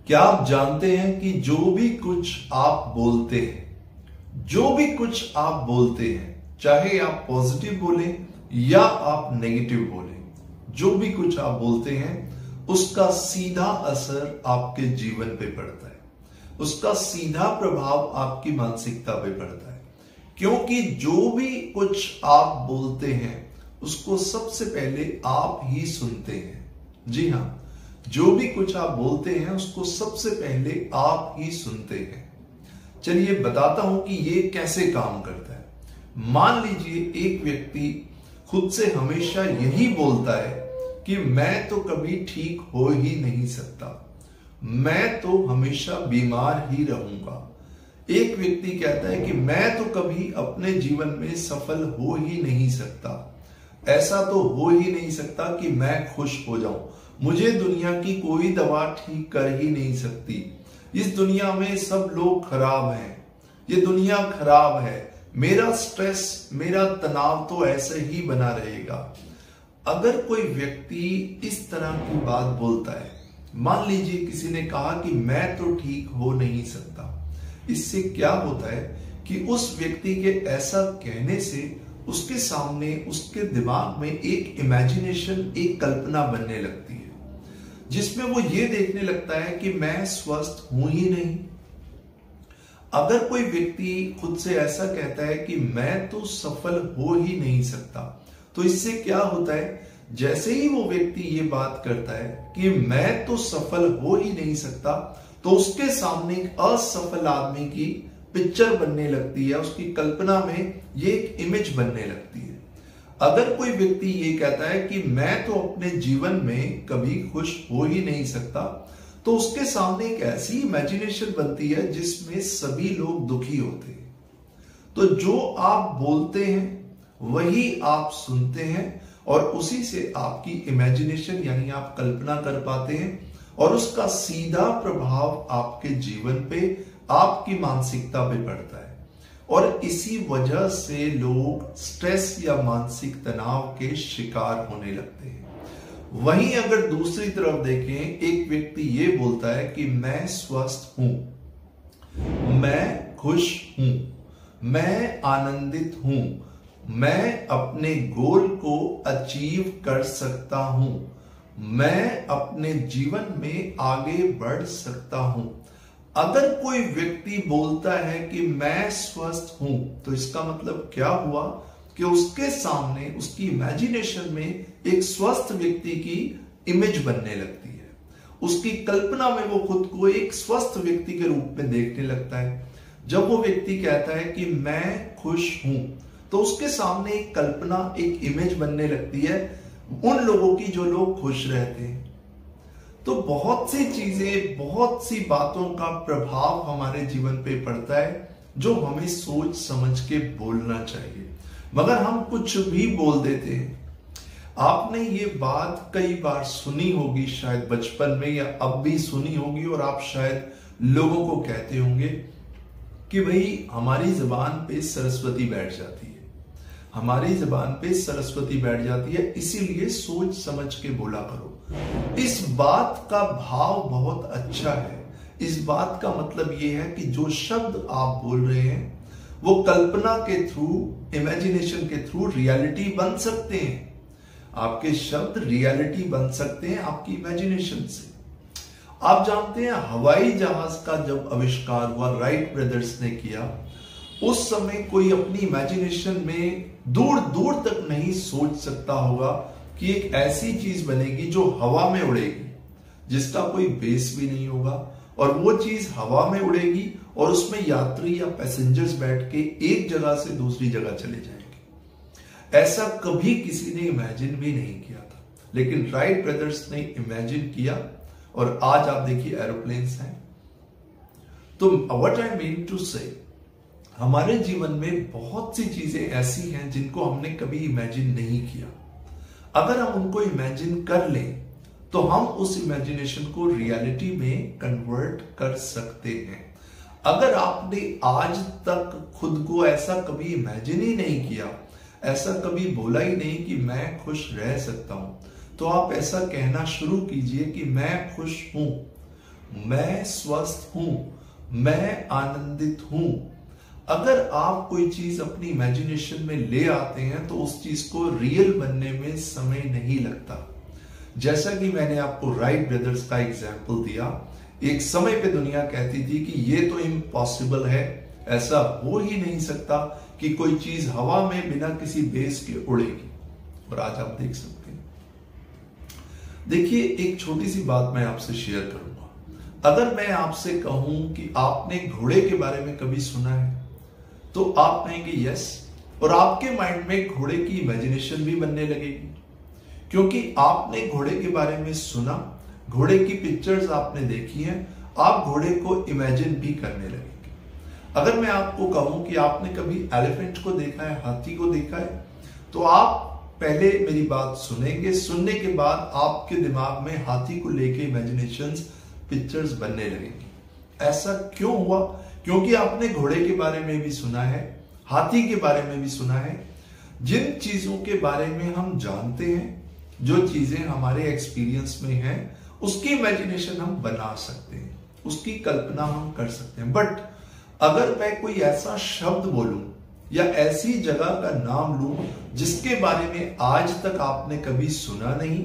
क्या आप जानते हैं कि जो भी कुछ आप बोलते हैं, जो भी कुछ आप बोलते हैं, चाहे आप पॉजिटिव बोलें या आप नेगेटिव बोलें, जो भी कुछ आप बोलते हैं उसका सीधा असर आपके जीवन पे पड़ता है, उसका सीधा प्रभाव आपकी मानसिकता पे पड़ता है। क्योंकि जो भी कुछ आप बोलते हैं उसको सबसे पहले आप ही सुनते हैं। जी हाँ, जो भी कुछ आप बोलते हैं उसको सबसे पहले आप ही सुनते हैं। चलिए बताता हूं कि ये कैसे काम करता है। मान लीजिए एक व्यक्ति खुद से हमेशा यही बोलता है कि मैं तो कभी ठीक हो ही नहीं सकता, मैं तो हमेशा बीमार ही रहूंगा। एक व्यक्ति कहता है कि मैं तो कभी अपने जीवन में सफल हो ही नहीं सकता, ऐसा तो हो ही नहीं सकता कि मैं खुश हो जाऊं, मुझे दुनिया की कोई दवा ठीक कर ही नहीं सकती, इस दुनिया में सब लोग खराब हैं, ये दुनिया खराब है, मेरा स्ट्रेस, मेरा तनाव तो ऐसे ही बना रहेगा। अगर कोई व्यक्ति इस तरह की बात बोलता है, मान लीजिए किसी ने कहा कि मैं तो ठीक हो नहीं सकता, इससे क्या होता है कि उस व्यक्ति के ऐसा कहने से उसके सामने, उसके दिमाग में एक इमेजिनेशन, एक कल्पना बनने लगती है जिसमें वो ये देखने लगता है कि मैं स्वस्थ हूं ही नहीं। अगर कोई व्यक्ति खुद से ऐसा कहता है कि मैं तो सफल हो ही नहीं सकता, तो इससे क्या होता है, जैसे ही वो व्यक्ति ये बात करता है कि मैं तो सफल हो ही नहीं सकता, तो उसके सामने एक असफल आदमी की पिक्चर बनने लगती है, उसकी कल्पना में ये एक इमेज बनने लगती है। अगर कोई व्यक्ति ये कहता है कि मैं तो अपने जीवन में कभी खुश हो ही नहीं सकता, तो उसके सामने एक ऐसी इमेजिनेशन बनती है जिसमें सभी लोग दुखी होते हैं। तो जो आप बोलते हैं वही आप सुनते हैं और उसी से आपकी इमेजिनेशन यानी आप कल्पना कर पाते हैं और उसका सीधा प्रभाव आपके जीवन पे, आपकी मानसिकता पे पड़ता है और इसी वजह से लोग स्ट्रेस या मानसिक तनाव के शिकार होने लगते हैं। वहीं अगर दूसरी तरफ देखें, एक व्यक्ति ये बोलता है कि मैं स्वस्थ हूं, मैं खुश हूं, मैं आनंदित हूं, मैं अपने गोल को अचीव कर सकता हूं, मैं अपने जीवन में आगे बढ़ सकता हूं। अगर कोई व्यक्ति बोलता है कि मैं स्वस्थ हूं, तो इसका मतलब क्या हुआ कि उसके सामने, उसकी इमेजिनेशन में एक स्वस्थ व्यक्ति की इमेज बनने लगती है। उसकी कल्पना में वो खुद को एक स्वस्थ व्यक्ति के रूप में देखने लगता है। जब वो व्यक्ति कहता है कि मैं खुश हूं, तो उसके सामने एक कल्पना, एक इमेज बनने लगती है उन लोगों की जो लोग खुश रहते हैं। तो बहुत सी चीजें, बहुत सी बातों का प्रभाव हमारे जीवन पे पड़ता है जो हमें सोच समझ के बोलना चाहिए, मगर हम कुछ भी बोल देते हैं। आपने ये बात कई बार सुनी होगी, शायद बचपन में या अब भी सुनी होगी, और आप शायद लोगों को कहते होंगे कि भाई हमारी जुबान पे सरस्वती बैठ जाती है, हमारी जुबान पे सरस्वती बैठ जाती है, इसीलिए सोच समझ के बोला करो। इस बात का भाव बहुत अच्छा है। इस बात का मतलब यह है कि जो शब्द आप बोल रहे हैं वो कल्पना के थ्रू, इमेजिनेशन के थ्रू रियलिटी बन सकते हैं। आपके शब्द रियलिटी बन सकते हैं आपकी इमेजिनेशन से। आप जानते हैं हवाई जहाज का जब आविष्कार हुआ, राइट ब्रदर्स ने किया, उस समय कोई अपनी इमेजिनेशन में दूर दूर तक नहीं सोच सकता होगा कि एक ऐसी चीज बनेगी जो हवा में उड़ेगी, जिसका कोई बेस भी नहीं होगा, और वो चीज हवा में उड़ेगी और उसमें यात्री या पैसेंजर्स बैठ के एक जगह से दूसरी जगह चले जाएंगे। ऐसा कभी किसी ने इमेजिन भी नहीं किया था, लेकिन राइट ब्रदर्स ने इमेजिन किया और आज आप देखिए एरोप्लेन्स हैं। तो व्हाट आई मीन टू से, हमारे जीवन में बहुत सी चीजें ऐसी हैं जिनको हमने कभी इमेजिन नहीं किया। अगर हम उनको इमेजिन कर लें तो हम उस इमेजिनेशन को रियलिटी में कन्वर्ट कर सकते हैं। अगर आपने आज तक खुद को ऐसा कभी इमेजिन ही नहीं किया, ऐसा कभी बोला ही नहीं कि मैं खुश रह सकता हूं, तो आप ऐसा कहना शुरू कीजिए कि मैं खुश हूं, मैं स्वस्थ हूं, मैं आनंदित हूं। अगर आप कोई चीज अपनी इमेजिनेशन में ले आते हैं तो उस चीज को रियल बनने में समय नहीं लगता। जैसा कि मैंने आपको राइट ब्रदर्स का एग्जाम्पल दिया, एक समय पे दुनिया कहती थी कि ये तो इम्पॉसिबल है, ऐसा हो ही नहीं सकता कि कोई चीज हवा में बिना किसी बेस के उड़ेगी, और आज आप देख सकते हैं। देखिए, एक छोटी सी बात मैं आपसे शेयर करूंगा। अगर मैं आपसे कहूं कि आपने घोड़े के बारे में कभी सुना है, तो आप कहेंगे यस, और आपके माइंड में घोड़े की इमेजिनेशन भी बनने लगेगी, क्योंकि आपने घोड़े के बारे में सुना, घोड़े की पिक्चर्स आपने देखी हैं, आप घोड़े को इमेजिन भी करने लगेंगे। अगर मैं आपको कहूं कि आपने कभी एलिफेंट को देखा है, हाथी को देखा है, तो आप पहले मेरी बात सुनेंगे, सुनने के बाद आपके दिमाग में हाथी को लेके इमेजिनेशंस, पिक्चर्स बनने लगेंगी। ऐसा क्यों हुआ? क्योंकि आपने घोड़े के बारे में भी सुना है, हाथी के बारे में भी सुना है। जिन चीजों के बारे में हम जानते हैं, जो चीजें हमारे एक्सपीरियंस में हैं, उसकी इमेजिनेशन हम बना सकते हैं, उसकी कल्पना हम कर सकते हैं। बट अगर मैं कोई ऐसा शब्द बोलूं या ऐसी जगह का नाम लूं जिसके बारे में आज तक आपने कभी सुना नहीं,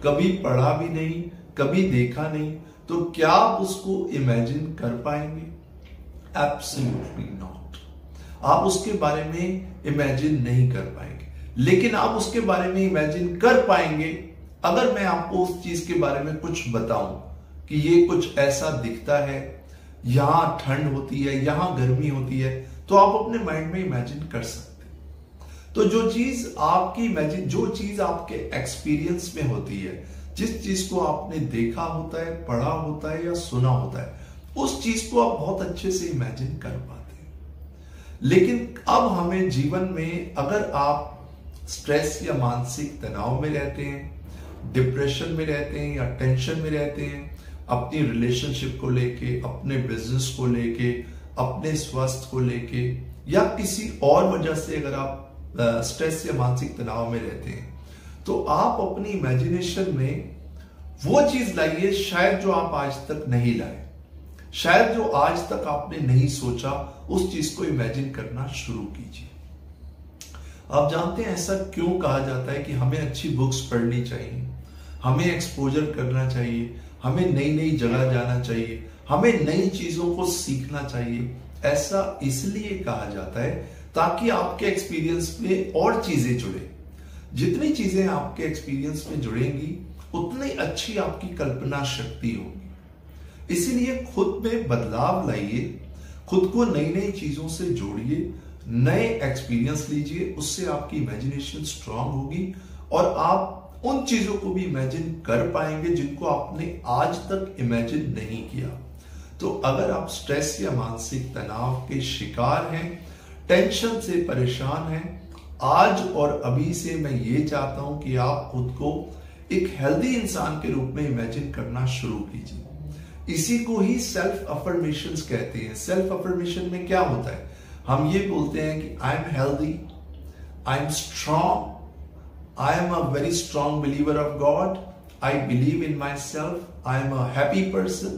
कभी पढ़ा भी नहीं, कभी देखा नहीं, तो क्या आप उसको इमेजिन कर पाएंगे? Absolutely not. आप उसके बारे में इमेजिन नहीं कर पाएंगे। लेकिन आप उसके बारे में इमेजिन कर पाएंगे अगर मैं आपको उस चीज के बारे में कुछ बताऊं कि ये कुछ ऐसा दिखता है, यहां ठंड होती है, यहां गर्मी होती है, तो आप अपने माइंड में इमेजिन कर सकते हैं। तो जो चीज आपके एक्सपीरियंस में होती है, जिस चीज को आपने देखा होता है, पढ़ा होता है या सुना होता है, उस चीज को आप बहुत अच्छे से इमेजिन कर पाते हैं। लेकिन अब हमें जीवन में, अगर आप स्ट्रेस या मानसिक तनाव में रहते हैं, डिप्रेशन में रहते हैं या टेंशन में रहते हैं, अपनी रिलेशनशिप को लेके, अपने बिजनेस को लेके, अपने स्वास्थ्य को लेके, या किसी और वजह से अगर आप स्ट्रेस या मानसिक तनाव में रहते हैं, तो आप अपनी इमेजिनेशन में वो चीज लाइए शायद जो आप आज तक नहीं लाए, शायद जो आज तक आपने नहीं सोचा, उस चीज को इमेजिन करना शुरू कीजिए। आप जानते हैं ऐसा क्यों कहा जाता है कि हमें अच्छी बुक्स पढ़नी चाहिए, हमें एक्सपोजर करना चाहिए, हमें नई नई जगह जाना चाहिए, हमें नई चीजों को सीखना चाहिए? ऐसा इसलिए कहा जाता है ताकि आपके एक्सपीरियंस में और चीजें जुड़े। जितनी चीजें आपके एक्सपीरियंस में जुड़ेंगी, उतनी अच्छी आपकी कल्पना शक्ति होगी। इसीलिए खुद में बदलाव लाइए, खुद को नई नई चीजों से जोड़िए, नए एक्सपीरियंस लीजिए, उससे आपकी इमेजिनेशन स्ट्रांग होगी और आप उन चीजों को भी इमेजिन कर पाएंगे जिनको आपने आज तक इमेजिन नहीं किया। तो अगर आप स्ट्रेस या मानसिक तनाव के शिकार हैं, टेंशन से परेशान हैं, आज और अभी से मैं ये चाहता हूं कि आप खुद को एक हेल्दी इंसान के रूप में इमेजिन करना शुरू कीजिए। इसी को ही सेल्फ अफर्मेशंस कहते हैं। सेल्फ अफर्मेशन में क्या होता है? हम ये बोलते हैं कि I am healthy, I am strong, I am a very strong believer of God. I believe in myself. I am a happy person.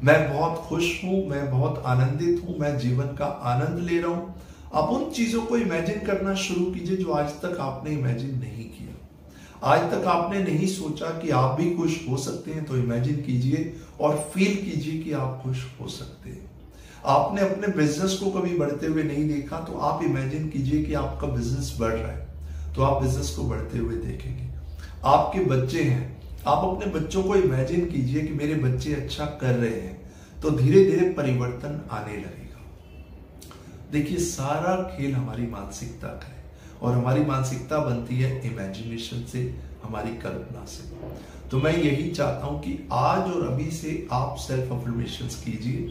मैं बहुत खुश हूं, मैं बहुत आनंदित हूं, मैं जीवन का आनंद ले रहा हूं। आप उन चीजों को इमेजिन करना शुरू कीजिए जो आज तक आपने इमेजिन नहीं किया। आज तक आपने नहीं सोचा कि आप भी खुश हो सकते हैं, तो इमेजिन कीजिए और फील कीजिए कि आप खुश हो सकते हैं। आपने अपने बिजनेस को कभी बढ़ते हुए नहीं देखा, तो आप इमेजिन कीजिए कि आपका बिजनेस बढ़ रहा है, तो आप बिजनेस को बढ़ते हुए देखेंगे। आपके बच्चे हैं, आप अपने बच्चों को इमेजिन कीजिए कि मेरे बच्चे अच्छा कर रहे हैं, तो धीरे धीरे परिवर्तन आने लगेगा। देखिए, सारा खेल हमारी मानसिकता का है और हमारी मानसिकता बनती है इमेजिनेशन से, हमारी कल्पना से। तो मैं यही चाहता हूं कि आज और अभी से आप सेल्फ अफर्मेशंस कीजिए,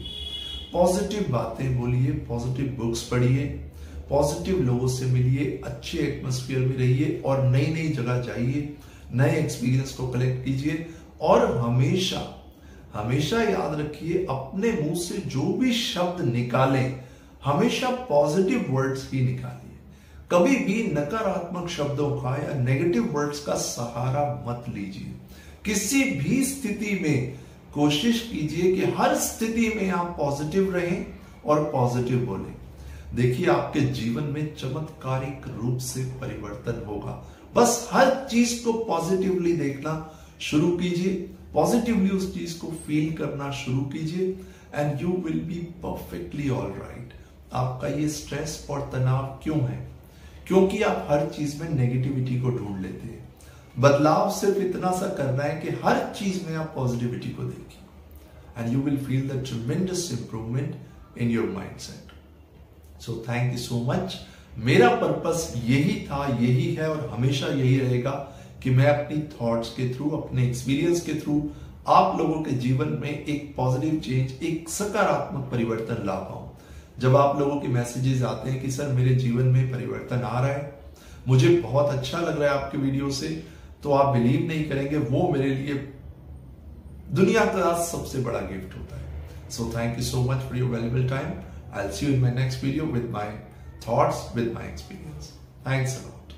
पॉजिटिव बातें बोलिए, पॉजिटिव बुक्स पढ़िए, पॉजिटिव लोगों से मिलिए, अच्छे एटमॉस्फेयर में रहिए और नई नई जगह जाइए, नए एक्सपीरियंस को कलेक्ट कीजिए। और हमेशा हमेशा याद रखिए, अपने मुंह से जो भी शब्द निकालें, हमेशा पॉजिटिव वर्ड्स ही निकालिए। कभी भी नकारात्मक शब्दों का या नेगेटिव वर्ड्स का सहारा मत लीजिए। किसी भी स्थिति में कोशिश कीजिए कि हर स्थिति में आप पॉजिटिव रहें और पॉजिटिव बोलें। देखिए आपके जीवन में चमत्कारिक रूप से परिवर्तन होगा। बस हर चीज को पॉजिटिवली देखना शुरू कीजिए, पॉजिटिवली उस चीज को फील करना शुरू कीजिए and you will be perfectly all right. आपका ये स्ट्रेस और तनाव क्यों है? क्योंकि आप हर चीज में नेगेटिविटी को ढूंढ लेते हैं। बदलाव सिर्फ इतना सा करना है कि हर चीज में आप पॉजिटिविटी को देखिए and you will feel the ट्रेमेंडस improvement in your mindset. So thank you so much. मेरा पर्पस यही था, यही है और हमेशा यही रहेगा कि मैं अपनी थॉट्स के थ्रू, अपने एक्सपीरियंस के थ्रू आप लोगों के जीवन में एक पॉजिटिव चेंज, एक सकारात्मक परिवर्तन ला पाऊं। जब आप लोगों के मैसेजेस आते हैं कि सर मेरे जीवन में परिवर्तन आ रहा है, मुझे बहुत अच्छा लग रहा है आपके वीडियो से, तो आप बिलीव नहीं करेंगे, वो मेरे लिए दुनिया का सबसे बड़ा गिफ्ट होता है। So thank you so much for your valuable time. I'll see you in my next video with my thoughts, with my experience. Thanks a lot.